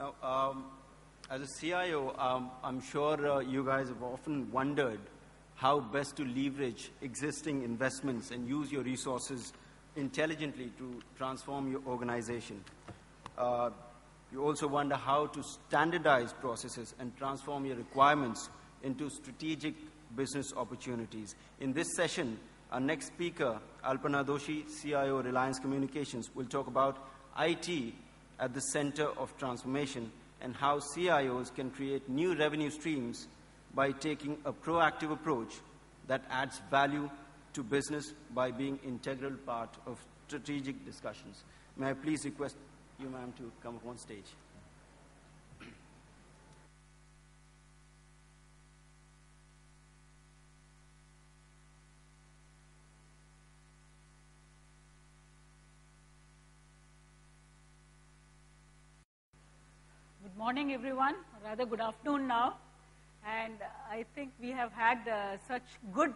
Now, as a CIO, I'm sure you guys have often wondered how best to leverage existing investments and use your resources intelligently to transform your organization. You also wonder how to standardize processes and transform your requirements into strategic business opportunities. In this session, our next speaker, Alpana Doshi, CIO, Reliance Communications, will talk about IT at the center of transformation and how CIOs can create new revenue streams by taking a proactive approach that adds value to business by being integral part of strategic discussions. May I please request you, ma'am, to come up on stage. Good morning, everyone, or rather good afternoon now. And I think we have had such good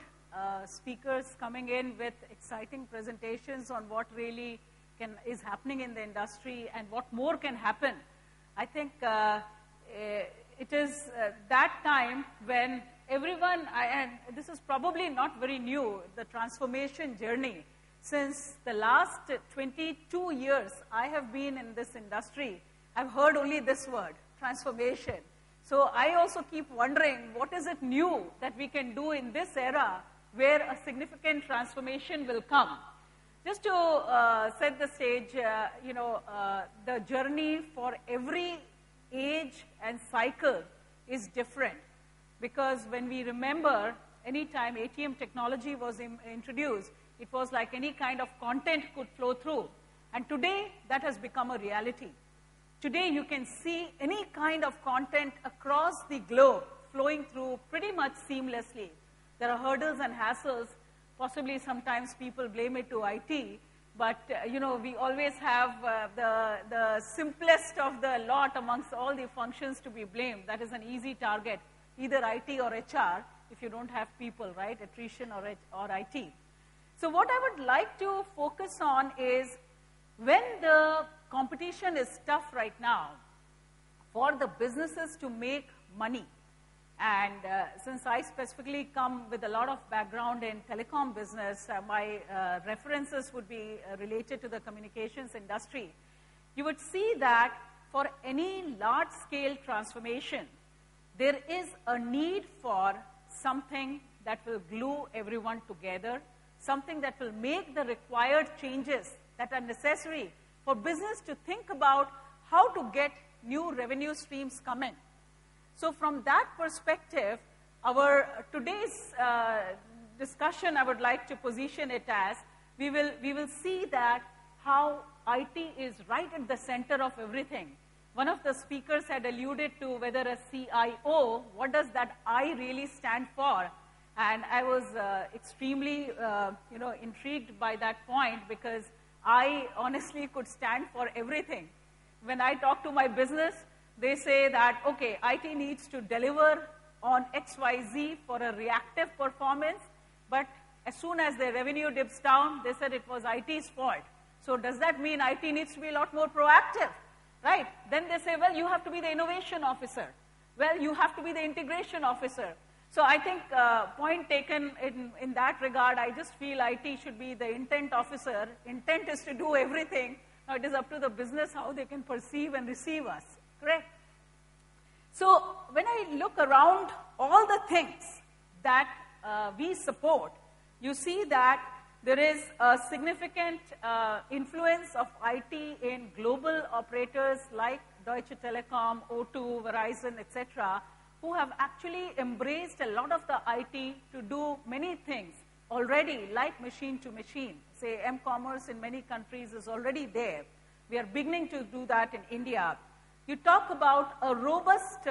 speakers coming in with exciting presentations on what really is happening in the industry and what more can happen. I think it is that time when everyone, and this is probably not very new, the transformation journey. Since the last 22 years I have been in this industry, I've heard only this word, transformation. So I also keep wondering, what is it new that we can do in this era where a significant transformation will come? Just to set the stage, the journey for every age and cycle is different. Because when we remember, any time ATM technology was introduced, it was like any kind of content could flow through. And today, that has become a reality. Today, you can see any kind of content across the globe flowing through pretty much seamlessly. There are hurdles and hassles. Possibly sometimes people blame it to IT, but we always have the simplest of the lot amongst all the functions to be blamed. That is an easy target, either IT or HR, if you don't have people, right? Attrition or IT. So what I would like to focus on is when the competition is tough right now for the businesses to make money. And since I specifically come with a lot of background in telecom business, my references would be related to the communications industry. You would see that for any large-scale transformation, there is a need for something that will glue everyone together, something that will make the required changes that are necessary for business to think about how to get new revenue streams coming. So from that perspective, our today's discussion, I would like to position it as, we will see that how IT is right at the center of everything. One of the speakers had alluded to whether a CIO, what does that I really stand for? And I was extremely intrigued by that point, because I honestly could stand for everything. When I talk to my business, they say that, okay, IT needs to deliver on XYZ for a reactive performance, but as soon as their revenue dips down, they said it was IT's fault. So does that mean IT needs to be a lot more proactive, right? Then they say, well, you have to be the innovation officer. Well, you have to be the integration officer. So I think, point taken in that regard, I just feel IT should be the intent officer. Intent is to do everything. Now it is up to the business how they can perceive and receive us, correct? So when I look around all the things that we support, you see that there is a significant influence of IT in global operators like Deutsche Telekom, O2, Verizon, etc., who have actually embraced a lot of the IT to do many things already, like machine to machine. Say, M-commerce in many countries is already there. We are beginning to do that in India. You talk about a robust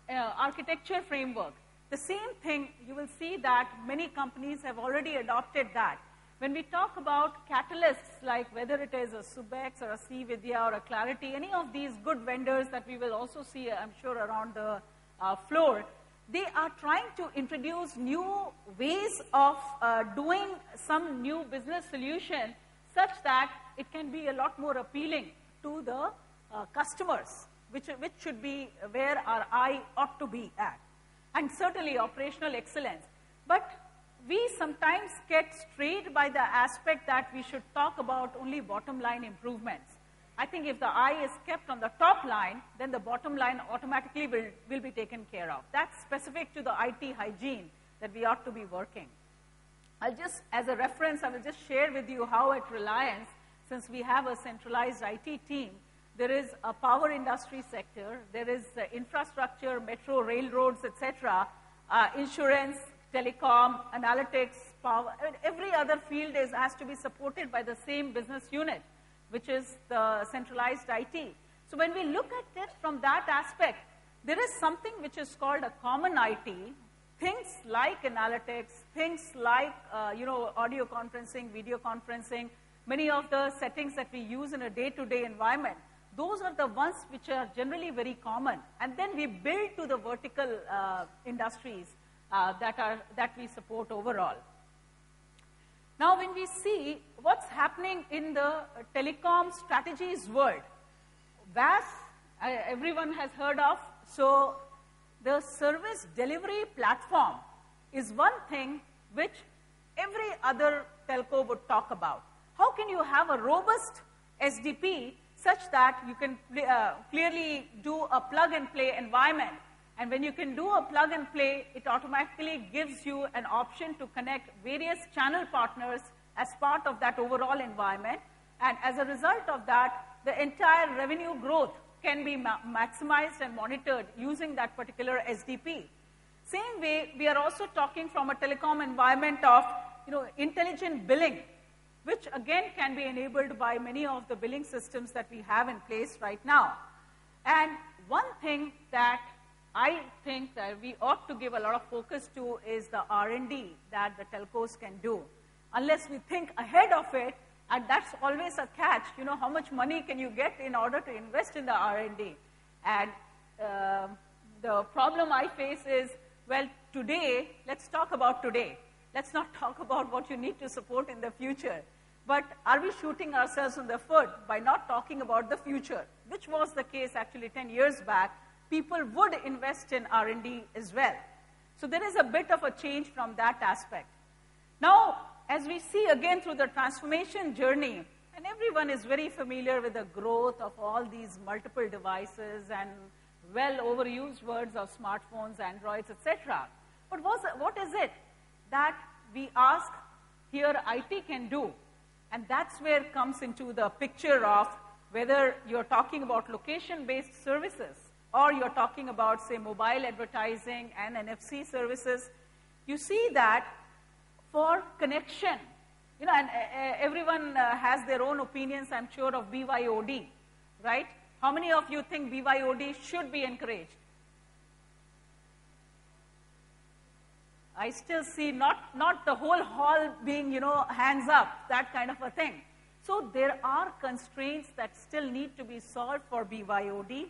architecture framework. The same thing, you will see that many companies have already adopted that. When we talk about catalysts, like whether it is a Subex or a CVidya or a Clarity, any of these good vendors that we will also see, I'm sure, around the floor, they are trying to introduce new ways of doing some new business solution such that it can be a lot more appealing to the customers, which should be where our eye ought to be at. And certainly operational excellence. But we sometimes get strayed by the aspect that we should talk about only bottom line improvements. I think if the eye is kept on the top line, then the bottom line automatically will be taken care of. That's specific to the IT hygiene that we ought to be working. As a reference, I will just share with you how at Reliance, since we have a centralized IT team, there is a power industry sector, there is infrastructure, metro, railroads, etc., insurance, telecom, analytics, power, every other field has to be supported by the same business unit, which is the centralized IT. So when we look at it from that aspect, there is something which is called a common IT, things like analytics, things like audio conferencing, video conferencing, many of the settings that we use in a day-to-day environment. Those are the ones which are generally very common. And then we build to the vertical industries that we support overall. Now, when we see what's happening in the telecom strategies world, VAS, everyone has heard of. So the service delivery platform is one thing which every other telco would talk about. How can you have a robust SDP such that you can clearly do a plug-and-play environment? And when you can do a plug-and-play, it automatically gives you an option to connect various channel partners as part of that overall environment. And as a result of that, the entire revenue growth can be maximized and monitored using that particular SDP. Same way, we are also talking from a telecom environment of intelligent billing, which again can be enabled by many of the billing systems that we have in place right now. And one thing that I think that we ought to give a lot of focus to is the R&D that the telcos can do. Unless we think ahead of it, and that's always a catch, how much money can you get in order to invest in the R&D? And the problem I face is, well, today, let's talk about today. Let's not talk about what you need to support in the future. But are we shooting ourselves in the foot by not talking about the future? Which was the case actually 10 years back. People would invest in R&D as well. So there is a bit of a change from that aspect. Now, as we see again through the transformation journey, and everyone is very familiar with the growth of all these multiple devices and well overused words of smartphones, Androids, etc. But what is it that we ask here IT can do? And that's where it comes into the picture of whether you're talking about location-based services or you're talking about, say, mobile advertising and NFC services. You see that for connection, and everyone has their own opinions, I'm sure, of BYOD, right? How many of you think BYOD should be encouraged? I still see not the whole hall being, hands up, that kind of a thing. So there are constraints that still need to be solved for BYOD.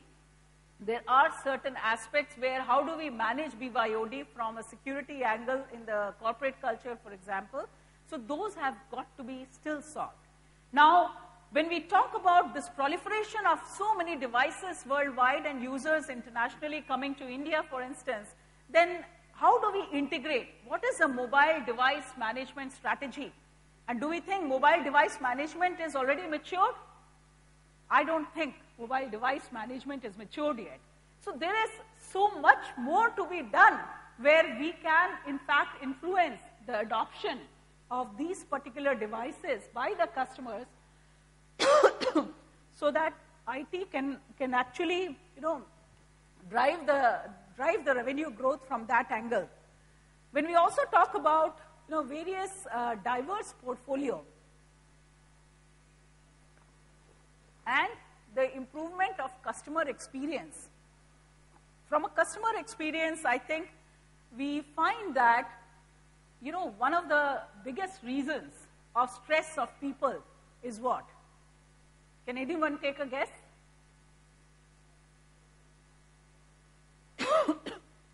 There are certain aspects where how do we manage BYOD from a security angle in the corporate culture, for example. So those have got to be still solved. Now, when we talk about this proliferation of so many devices worldwide and users internationally coming to India, for instance, then how do we integrate? What is a mobile device management strategy? And do we think mobile device management is already matured? I don't think mobile device management is matured yet. So there is so much more to be done where we can, in fact, influence the adoption of these particular devices by the customers so that IT can actually, drive the revenue growth from that angle. When we also talk about, various diverse portfolio and the improvement of customer experience. From a customer experience, I think we find that, one of the biggest reasons of stress of people is what? Can anyone take a guess?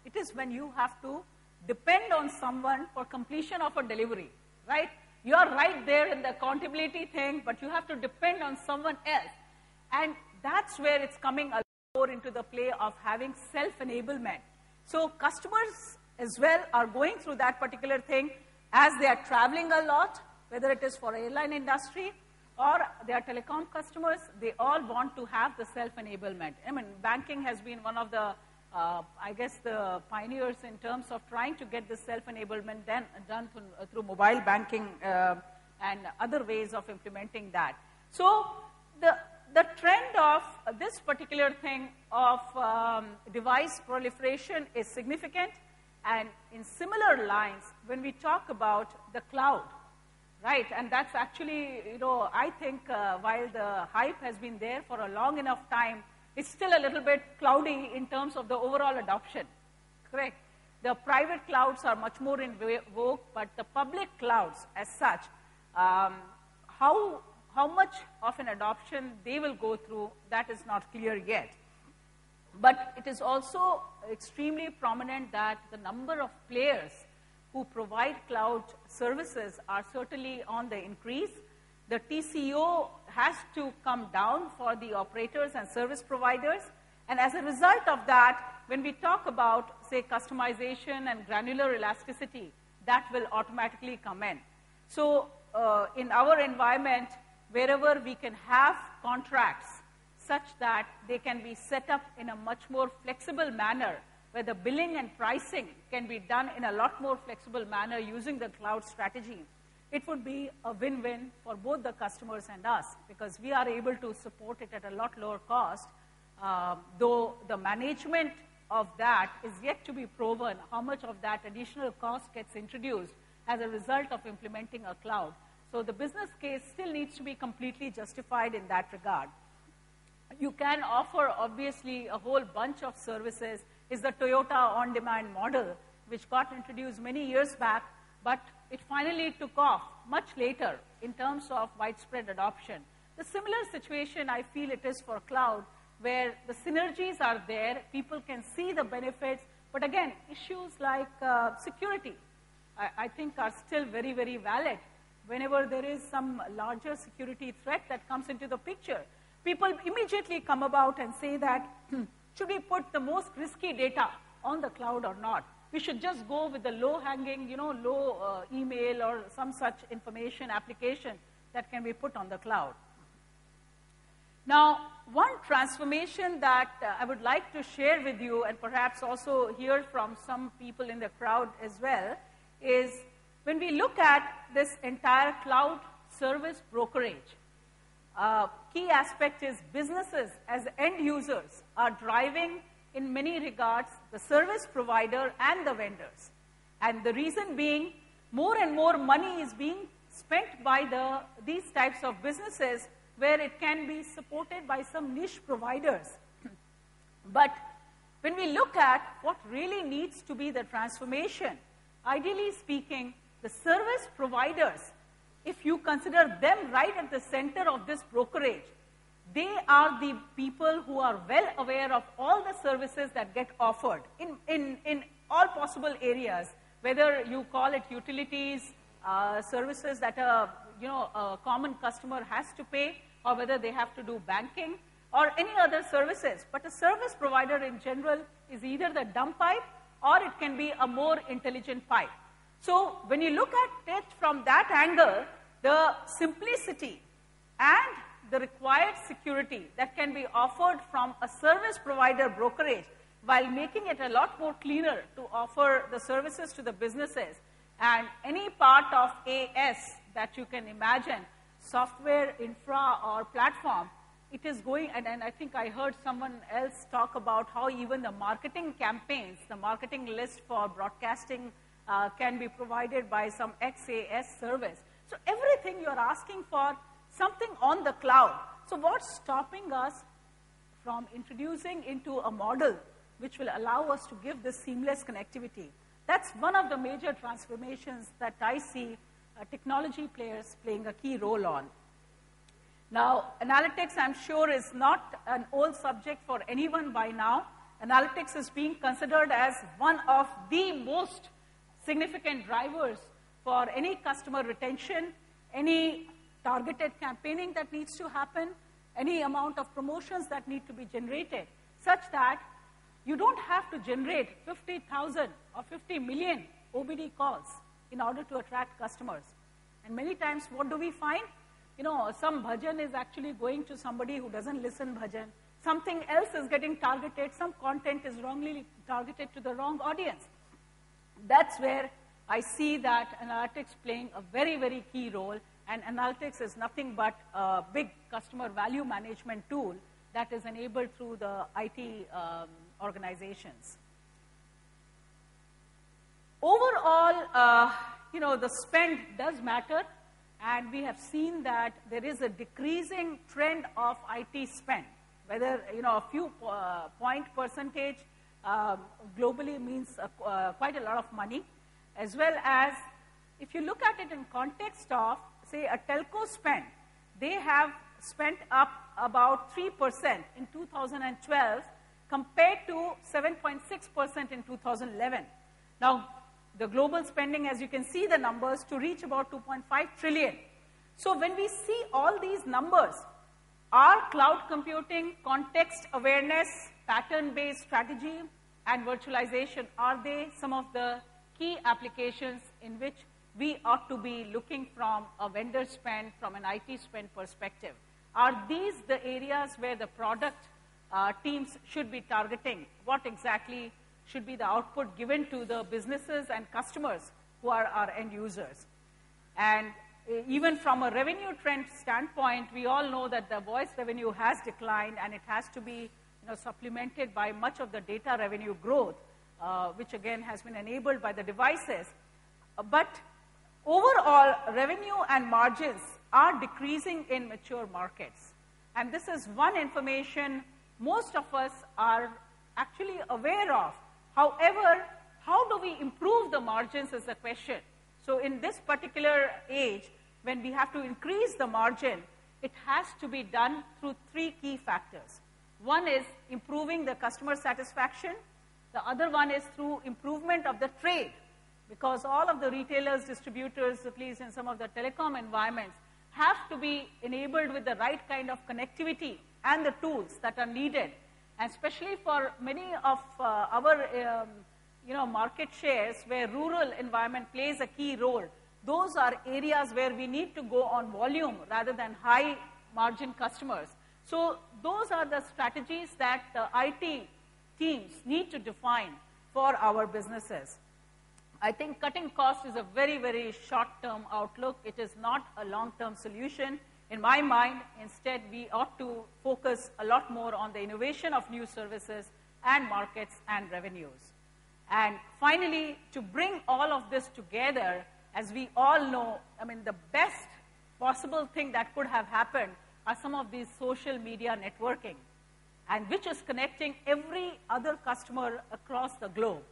It is when you have to depend on someone for completion of a delivery, right? You are right there in the accountability thing, but you have to depend on someone else. And that's where it's coming along more into the play of having self-enablement. So customers as well are going through that particular thing as they are traveling a lot, whether it is for airline industry or they are telecom customers, they all want to have the self-enablement. I mean, banking has been one of the, I guess, the pioneers in terms of trying to get the self-enablement done through mobile banking and other ways of implementing that. So the trend of this particular thing of device proliferation is significant, and in similar lines, when we talk about the cloud, right, and that's actually, I think while the hype has been there for a long enough time, it's still a little bit cloudy in terms of the overall adoption, correct? The private clouds are much more in vogue, but the public clouds as such, how much of an adoption they will go through, that is not clear yet. But it is also extremely prominent that the number of players who provide cloud services are certainly on the increase. The TCO has to come down for the operators and service providers. And as a result of that, when we talk about, say, customization and granular elasticity, that will automatically come in. So in our environment, wherever we can have contracts such that they can be set up in a much more flexible manner, where the billing and pricing can be done in a lot more flexible manner using the cloud strategy, it would be a win-win for both the customers and us, because we are able to support it at a lot lower cost, though the management of that is yet to be proven, how much of that additional cost gets introduced as a result of implementing a cloud. So the business case still needs to be completely justified in that regard. You can offer, obviously, a whole bunch of services. Is the Toyota on-demand model, which got introduced many years back, but it finally took off much later in terms of widespread adoption. The similar situation, I feel it is for cloud, where the synergies are there, people can see the benefits, but again, issues like security, I think are still very, very valid. Whenever there is some larger security threat that comes into the picture, people immediately come about and say that, should we put the most risky data on the cloud or not? We should just go with the low-hanging, low email or some such information application that can be put on the cloud. Now, one transformation that I would like to share with you, and perhaps also hear from some people in the crowd as well, is when we look at this entire cloud service brokerage, key aspect is businesses as end users are driving, in many regards, the service provider and the vendors. And the reason being, more and more money is being spent by these types of businesses where it can be supported by some niche providers. But when we look at what really needs to be the transformation, ideally speaking, the service providers, if you consider them right at the center of this brokerage, they are the people who are well aware of all the services that get offered in all possible areas, whether you call it utilities, services that a common customer has to pay, or whether they have to do banking, or any other services. But a service provider in general is either the dumb pipe, or it can be a more intelligent pipe. So when you look at it from that angle, the simplicity and the required security that can be offered from a service provider brokerage, while making it a lot more cleaner to offer the services to the businesses, and any part of AS that you can imagine, software, infra, or platform, it is going, and I think I heard someone else talk about how even the marketing campaigns, the marketing list for broadcasting can be provided by some XAS service. So everything you're asking for, something on the cloud. So what's stopping us from introducing into a model which will allow us to give this seamless connectivity? That's one of the major transformations that I see technology players playing a key role on. Now, analytics, I'm sure, is not an old subject for anyone by now. Analytics is being considered as one of the most significant drivers for any customer retention, any targeted campaigning that needs to happen, any amount of promotions that need to be generated. such that you don't have to generate 50,000 or 50 million OBD calls in order to attract customers. And many times, what do we find? Some bhajan is actually going to somebody who doesn't listen bhajan. Something else is getting targeted. Some content is wrongly targeted to the wrong audience. That's where I see that analytics playing a very, very key role. And analytics is nothing but a big customer value management tool that is enabled through the IT organizations. Overall, the spend does matter, and we have seen that there is a decreasing trend of IT spend. Whether, a few point percentage globally means quite a lot of money, as well as if you look at it in context of, say, a telco spend, they have spent up about 3% in 2012 compared to 7.6% in 2011. Now, the global spending, as you can see the numbers, to reach about 2.5 trillion. So when we see all these numbers, are cloud computing, context awareness, pattern-based strategy, and virtualization, are they some of the key applications in which we ought to be looking from a vendor spend, from an IT spend perspective? Are these the areas where the product teams should be targeting? What exactly should be the output given to the businesses and customers who are our end users? And even from a revenue trend standpoint, we all know that the voice revenue has declined, and it has to be supplemented by much of the data revenue growth, which again has been enabled by the devices. But overall, revenue and margins are decreasing in mature markets. And this is one information most of us are actually aware of. However, how do we improve the margins is the question. So in this particular age, when we have to increase the margin, it has to be done through three key factors. One is improving the customer satisfaction. The other one is through improvement of the trade, because all of the retailers, distributors, at least in some of the telecom environments, have to be enabled with the right kind of connectivity and the tools that are needed. And especially for many of our market shares where rural environment plays a key role, those are areas where we need to go on volume rather than high margin customers. So those are the strategies that the IT teams need to define for our businesses. I think cutting costs is a very, very short-term outlook. It is not a long-term solution. In my mind, instead, we ought to focus a lot more on the innovation of new services and markets and revenues. And finally, to bring all of this together, as we all know, the best possible thing that could have happened are some of these social media networking, and which is connecting every other customer across the globe.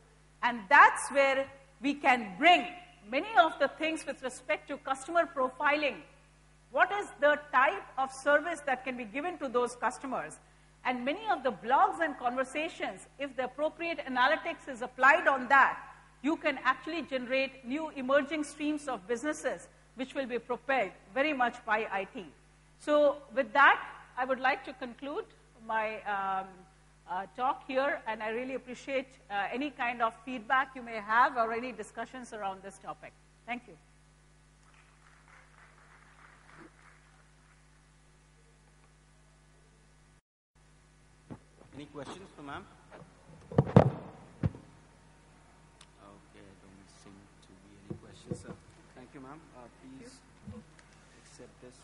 And that's where we can bring many of the things with respect to customer profiling. What is the type of service that can be given to those customers? And many of the blogs and conversations, if the appropriate analytics is applied on that, you can actually generate new emerging streams of businesses which will be propelled very much by IT. So with that, I would like to conclude my talk here, and I really appreciate any kind of feedback you may have or any discussions around this topic. Thank you. Any questions for ma'am? Okay, don't seem to be any questions. Thank you, ma'am. Please accept this.